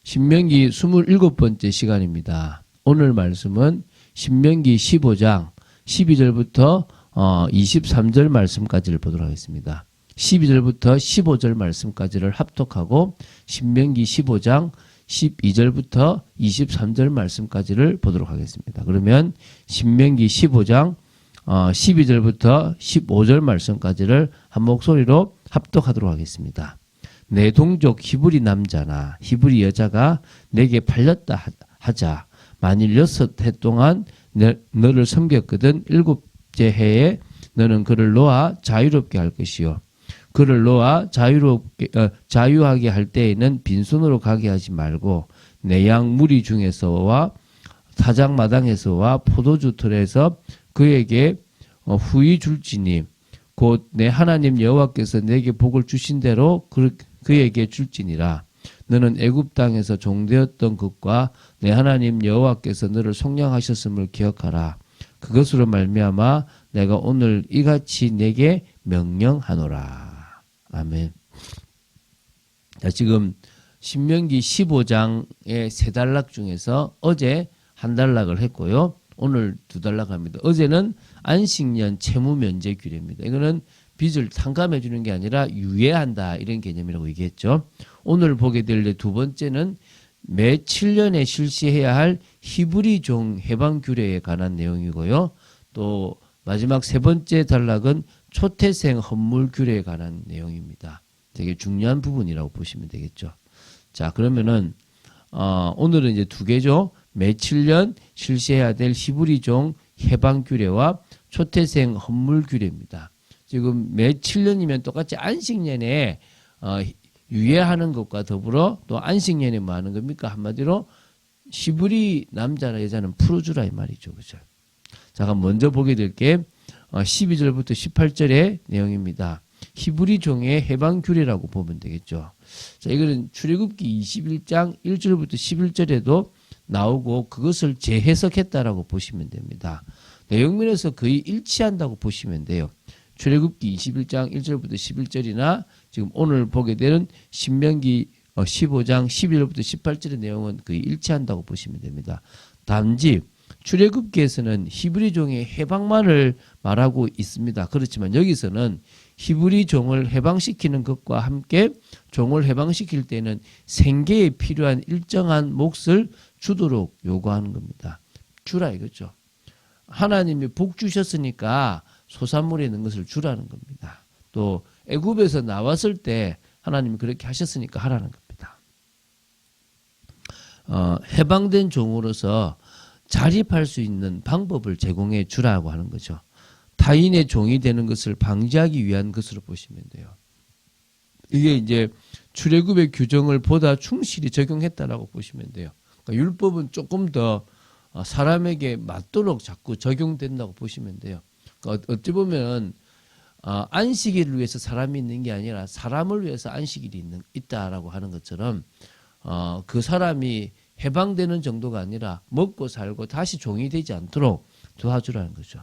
신명기 27번째 시간입니다. 오늘 말씀은 신명기 15장 12절부터 23절 말씀까지를 보도록 하겠습니다. 12절부터 15절 말씀까지를 합독하고 신명기 15장 12절부터 23절 말씀까지를 보도록 하겠습니다. 그러면 신명기 15장 12절부터 15절 말씀까지를 한 목소리로 합독하도록 하겠습니다. 내 동족 히브리 남자나 히브리 여자가 내게 팔렸다 하자. 만일 6해 동안 너를 섬겼거든 7째 해에 너는 그를 놓아 자유롭게 할 것이요. 그를 놓아 자유하게 할 때에는 빈손으로 가게 하지 말고 내 양 무리 중에서와 사장마당에서와 포도주 틀에서 그에게 후히 줄지니 곧 내 하나님 여호와께서 내게 복을 주신 대로 그에게 줄지니라. 너는 애굽 땅에서 종되었던 것과 내 하나님 여호와께서 너를 속량하셨음을 기억하라. 그것으로 말미암아 내가 오늘 이같이 내게 명령하노라. 아멘. 자, 지금 신명기 15장의 3단락 중에서 어제 한 단락을 했고요. 오늘 2단락 합니다. 어제는 안식년 채무 면제 규례입니다. 이거는 빚을 탕감해 주는 게 아니라 유예한다 이런 개념이라고 얘기했죠. 오늘 보게 될 두 번째는 매 7년에 실시해야 할 히브리 종 해방 규례에 관한 내용이고요. 또 마지막 세 번째 단락은 초태생 헌물 규례에 관한 내용입니다. 되게 중요한 부분이라고 보시면 되겠죠. 자, 그러면은 오늘은 이제 두 개죠. 매 7년 실시해야 될 히브리 종 해방 규례와 초태생 헌물 규례입니다. 지금 매 7년이면 똑같이 안식년에 유예하는 것과 더불어 또 안식년에 뭐 하는 겁니까? 한마디로 히브리 남자나 여자는 풀어주라 이 말이죠. 그죠? 자, 그럼 먼저 보게 될 게 12절부터 18절의 내용입니다. 히브리 종의 해방 규례라고 보면 되겠죠. 자, 이거는 출애굽기 21장 1절부터 11절에도 나오고 그것을 재해석했다라고 보시면 됩니다. 내용면에서 거의 일치한다고 보시면 돼요. 출애굽기 21장 1절부터 11절이나 지금 오늘 보게 되는 신명기 15장 11절부터 18절의 내용은 거의 일치한다고 보시면 됩니다. 단지 출애굽기에서는 히브리 종의 해방만을 말하고 있습니다. 그렇지만 여기서는 히브리 종을 해방시키는 것과 함께 종을 해방시킬 때는 생계에 필요한 일정한 몫을 주도록 요구하는 겁니다. 주라 이거죠. 하나님이 복 주셨으니까 소산물에 있는 것을 주라는 겁니다. 또 애굽에서 나왔을 때 하나님이 그렇게 하셨으니까 하라는 겁니다. 해방된 종으로서 자립할 수 있는 방법을 제공해 주라고 하는 거죠. 타인의 종이 되는 것을 방지하기 위한 것으로 보시면 돼요. 이게 이제 출애굽의 규정을 보다 충실히 적용했다라고 보시면 돼요. 그러니까 율법은 조금 더 사람에게 맞도록 자꾸 적용된다고 보시면 돼요. 그러니까 어찌 보면 안식일을 위해서 사람이 있는 게 아니라 사람을 위해서 안식일이 있다라고 하는 것처럼 그 사람이 해방되는 정도가 아니라 먹고 살고 다시 종이 되지 않도록 도와주라는 거죠.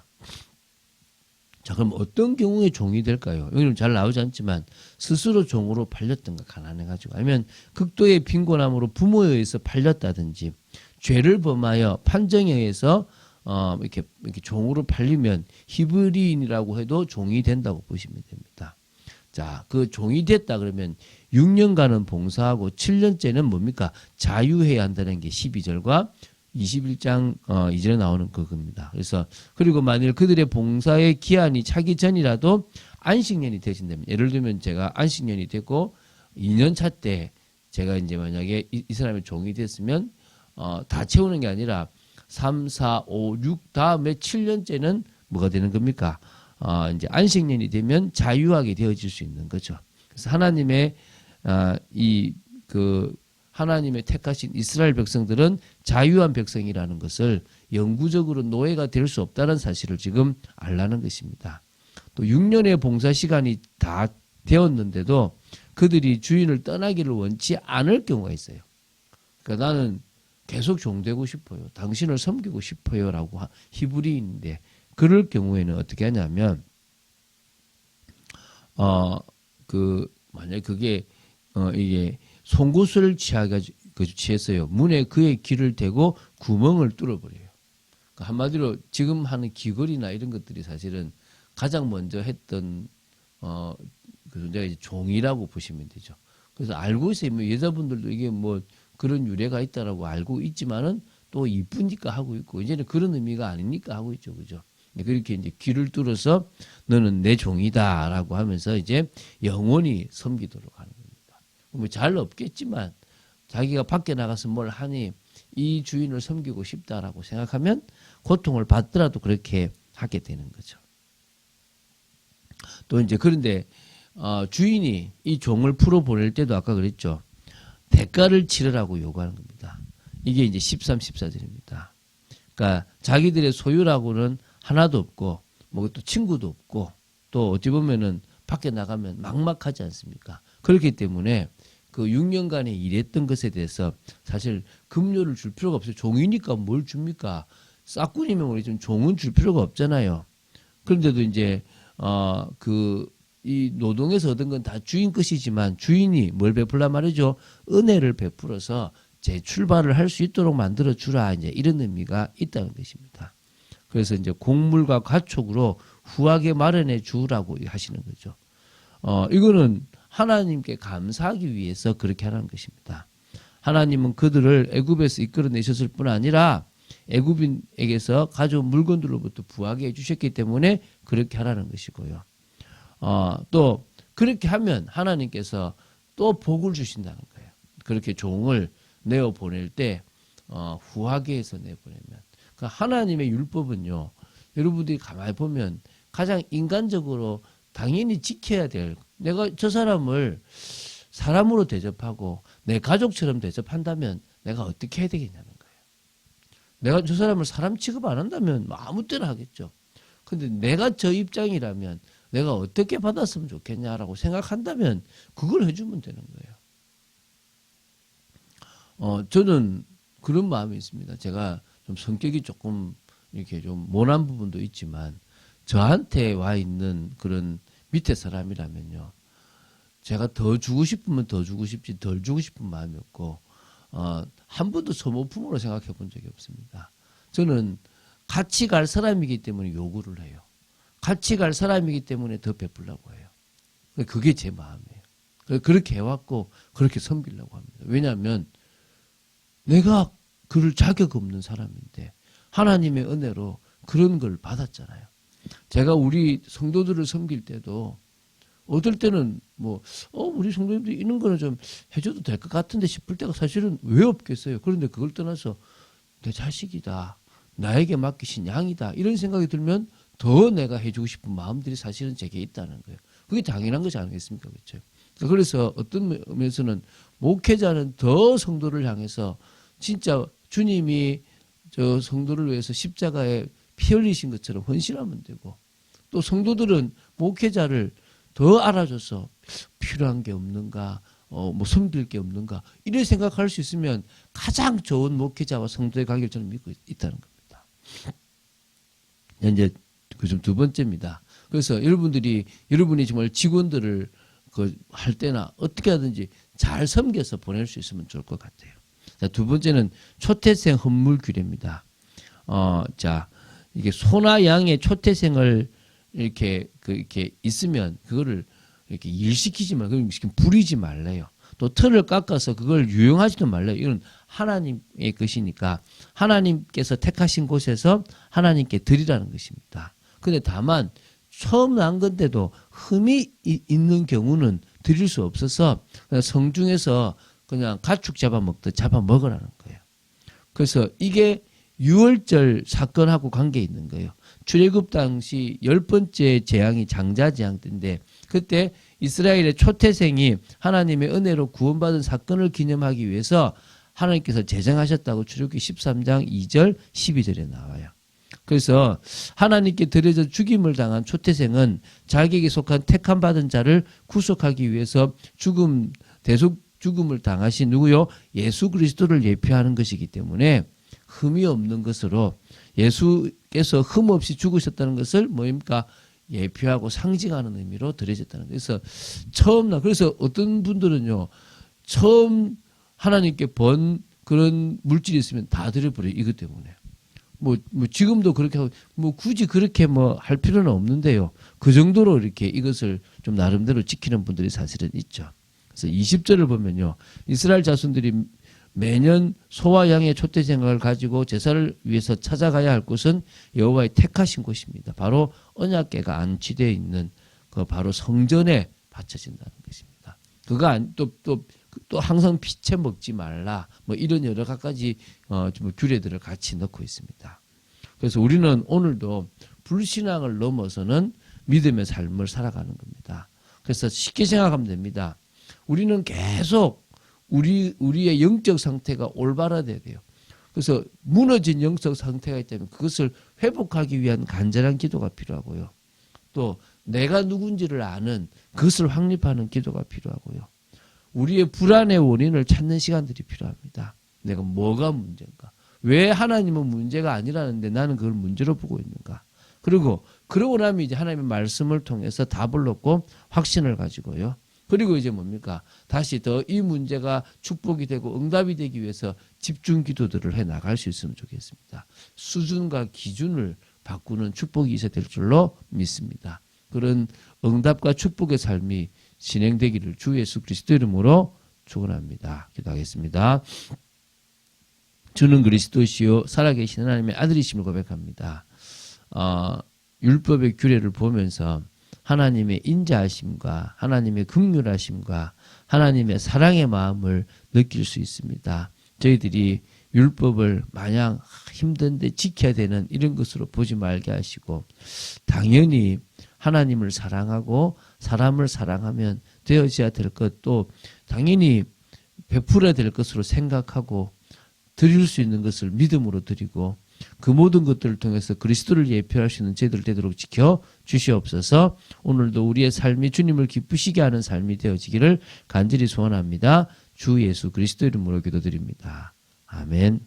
자, 그럼 어떤 경우에 종이 될까요? 여기는 잘 나오지 않지만 스스로 종으로 팔렸던가 가난해가지고 아니면 극도의 빈곤함으로 부모에 의해서 팔렸다든지 죄를 범하여 판정에 의해서 이렇게 종으로 팔리면 히브리인이라고 해도 종이 된다고 보시면 됩니다. 자, 그 종이 됐다 그러면 6년간은 봉사하고 7년째는 뭡니까? 자유해야 한다는 게 12절과 21장 2절에 나오는 그겁니다. 그래서 그리고 만일 그들의 봉사의 기한이 차기 전이라도 안식년이 되신다면 예를 들면 제가 안식년이 되고 2년 차 때 제가 이제 만약에 이 사람의 종이 됐으면 다 채우는 게 아니라 3, 4, 5, 6 다음에 7년째는 뭐가 되는 겁니까? 이제 안식년이 되면 자유하게 되어질 수 있는 거죠. 그래서 하나님의 하나님의 택하신 이스라엘 백성들은 자유한 백성이라는 것을 영구적으로 노예가 될 수 없다는 사실을 지금 알라는 것입니다. 또 6년의 봉사 시간이 다 되었는데도 그들이 주인을 떠나기를 원치 않을 경우가 있어요. 그러니까 나는 계속 종되고 싶어요. 당신을 섬기고 싶어요. 라고 히브리인인데 그럴 경우에는 어떻게 하냐면 만약 그게 이게 송곳을 취했어요. 문에 그의 귀를 대고 구멍을 뚫어버려요. 그러니까 한마디로 지금 하는 귀걸이나 이런 것들이 사실은 가장 먼저 했던 그 존재가 이제 종이라고 보시면 되죠. 그래서 알고 있어요. 뭐 여자분들도 이게 뭐 그런 유래가 있다라고 알고 있지만은 또 이쁘니까 하고 있고 이제는 그런 의미가 아니니까 하고 있죠, 그죠? 그렇게 이제 귀를 뚫어서 너는 내 종이다라고 하면서 이제 영원히 섬기도록 하는 겁니다. 뭐 잘 없겠지만 자기가 밖에 나가서 뭘 하니 이 주인을 섬기고 싶다라고 생각하면 고통을 받더라도 그렇게 하게 되는 거죠. 또 이제 그런데 주인이 이 종을 풀어 보낼 때도 아까 그랬죠. 대가를 치르라고 요구하는 겁니다. 이게 이제 13, 14절입니다. 그러니까 자기들의 소유라고는 하나도 없고 뭐 또 친구도 없고 또 어찌 보면은 밖에 나가면 막막하지 않습니까? 그렇기 때문에 그 6년간에 일했던 것에 대해서 사실 급료를 줄 필요가 없어요. 종이니까 뭘 줍니까? 싹군이면 우리 좀 종은 줄 필요가 없잖아요. 그런데도 이제 이 노동에서 얻은 건 다 주인 것이지만 주인이 뭘 베풀란 말이죠? 은혜를 베풀어서 재출발을 할 수 있도록 만들어 주라 이제 이런 의미가 있다는 것입니다. 그래서 이제 곡물과 가축으로 후하게 마련해 주라고 하시는 거죠. 이거는 하나님께 감사하기 위해서 그렇게 하라는 것입니다. 하나님은 그들을 애굽에서 이끌어내셨을 뿐 아니라 애굽인에게서 가져온 물건들로부터 부하게 해주셨기 때문에 그렇게 하라는 것이고요. 또 그렇게 하면 하나님께서 또 복을 주신다는 거예요. 그렇게 종을 내어 보낼 때 후하게 해서 내보내면. 그러니까 하나님의 율법은요. 여러분들이 가만히 보면 가장 인간적으로 당연히 지켜야 될, 내가 저 사람을 사람으로 대접하고 내 가족처럼 대접한다면 내가 어떻게 해야 되겠냐는 거예요. 내가 저 사람을 사람 취급 안 한다면 아무 때나 하겠죠. 근데 내가 저 입장이라면 내가 어떻게 받았으면 좋겠냐라고 생각한다면 그걸 해주면 되는 거예요. 저는 그런 마음이 있습니다. 제가 좀 성격이 조금 이렇게 좀 모난 부분도 있지만 저한테 와 있는 그런 밑에 사람이라면요. 제가 더 주고 싶으면 더 주고 싶지 덜 주고 싶은 마음이 없고 한 번도 소모품으로 생각해 본 적이 없습니다. 저는 같이 갈 사람이기 때문에 요구를 해요. 같이 갈 사람이기 때문에 더 베풀려고 해요. 그게 제 마음이에요. 그렇게 해왔고 그렇게 섬기려고 합니다. 왜냐하면 내가 그럴 자격 없는 사람인데 하나님의 은혜로 그런 걸 받았잖아요. 제가 우리 성도들을 섬길 때도 어떨 때는 우리 성도님들이 이런 거는 좀 해줘도 될 것 같은데 싶을 때가 사실은 왜 없겠어요. 그런데 그걸 떠나서 내 자식이다. 나에게 맡기신 양이다. 이런 생각이 들면 더 내가 해주고 싶은 마음들이 사실은 제게 있다는 거예요. 그게 당연한 것이 아니겠습니까? 그렇죠? 그래서 어떤 면에서는 목회자는 더 성도를 향해서 진짜 주님이 저 성도를 위해서 십자가에 피 흘리신 것처럼 헌신하면 되고 또 성도들은 목회자를 더 알아줘서 필요한 게 없는가, 섬길 게 없는가 이런 생각할 수 있으면 가장 좋은 목회자와 성도의 관계를 저는 믿고 있다는 겁니다. 이제 그 좀 두 번째입니다. 그래서 여러분이 정말 직원들을 할 때나 어떻게 하든지 잘 섬겨서 보낼 수 있으면 좋을 것 같아요. 자, 두 번째는 초태생 헌물 규례입니다. 이게 소나 양의 초태생을 이렇게 있으면 그거를 이렇게 일시키지 말고 부리지 말래요. 또 털을 깎아서 그걸 유용하지도 말래요. 이건 하나님의 것이니까 하나님께서 택하신 곳에서 하나님께 드리라는 것입니다. 근데 다만 처음 난 건데도 흠이 있는 경우는 드릴 수 없어서 성중에서 그냥 가축 잡아먹듯 잡아먹으라는 거예요. 그래서 이게 유월절 사건하고 관계 있는 거예요. 출애굽 당시 10번째 재앙이 장자재앙 때인데 그때 이스라엘의 초태생이 하나님의 은혜로 구원받은 사건을 기념하기 위해서 하나님께서 제정하셨다고 출애굽기 13장 2절 12절에 나와요. 그래서 하나님께 드려져 죽임을 당한 초태생은 자기에게 속한 택함 받은 자를 구속하기 위해서 대속 죽음을 당하신 누구요? 예수 그리스도를 예표하는 것이기 때문에 흠이 없는 것으로 예수께서 흠 없이 죽으셨다는 것을 뭡니까? 예표하고 상징하는 의미로 드려졌다는 거예요. 그래서 그래서 어떤 분들은요, 처음 하나님께 번 그런 물질이 있으면 다 드려버려요. 이것 때문에. 뭐 지금도 그렇게 하고, 굳이 그렇게 할 필요는 없는데요. 그 정도로 이렇게 이것을 좀 나름대로 지키는 분들이 사실은 있죠. 그래서 20절을 보면요. 이스라엘 자손들이 매년 소와 양의 촛대 생각을 가지고 제사를 위해서 찾아가야 할 곳은 여호와의 택하신 곳입니다. 바로 언약궤가 안치되어 있는 그 바로 성전에 바쳐진다는 것입니다. 그가 또 항상 피채 먹지 말라. 이런 여러 가지 좀 규례들을 같이 넣고 있습니다. 그래서 우리는 오늘도 불신앙을 넘어서는 믿음의 삶을 살아가는 겁니다. 그래서 쉽게 생각하면 됩니다. 우리는 계속 우리의 영적 상태가 올바라져야 돼요. 그래서 무너진 영적 상태가 있다면 그것을 회복하기 위한 간절한 기도가 필요하고요. 또 내가 누군지를 아는 그것을 확립하는 기도가 필요하고요. 우리의 불안의 원인을 찾는 시간들이 필요합니다. 내가 뭐가 문제인가? 왜 하나님은 문제가 아니라는데 나는 그걸 문제로 보고 있는가? 그러고 나면 이제 하나님의 말씀을 통해서 답을 얻고 확신을 가지고요. 그리고 이제 뭡니까? 다시 더 이 문제가 축복이 되고 응답이 되기 위해서 집중 기도들을 해 나갈 수 있으면 좋겠습니다. 수준과 기준을 바꾸는 축복이 있어야 될 줄로 믿습니다. 그런 응답과 축복의 삶이 진행되기를 주 예수 그리스도 이름으로 축원합니다. 기도하겠습니다. 주는 그리스도시요 살아계신 하나님의 아들이심을 고백합니다. 율법의 규례를 보면서 하나님의 인자하심과 하나님의 긍휼하심과 하나님의 사랑의 마음을 느낄 수 있습니다. 저희들이 율법을 마냥 힘든데 지켜야 되는 이런 것으로 보지 말게 하시고 당연히 하나님을 사랑하고 사람을 사랑하면 되어져야 될 것도 당연히 베풀어야 될 것으로 생각하고 드릴 수 있는 것을 믿음으로 드리고 그 모든 것들을 통해서 그리스도를 예표할 수 있는 저희들 되도록 지켜 주시옵소서. 오늘도 우리의 삶이 주님을 기쁘시게 하는 삶이 되어지기를 간절히 소원합니다. 주 예수 그리스도 이름으로 기도드립니다. 아멘.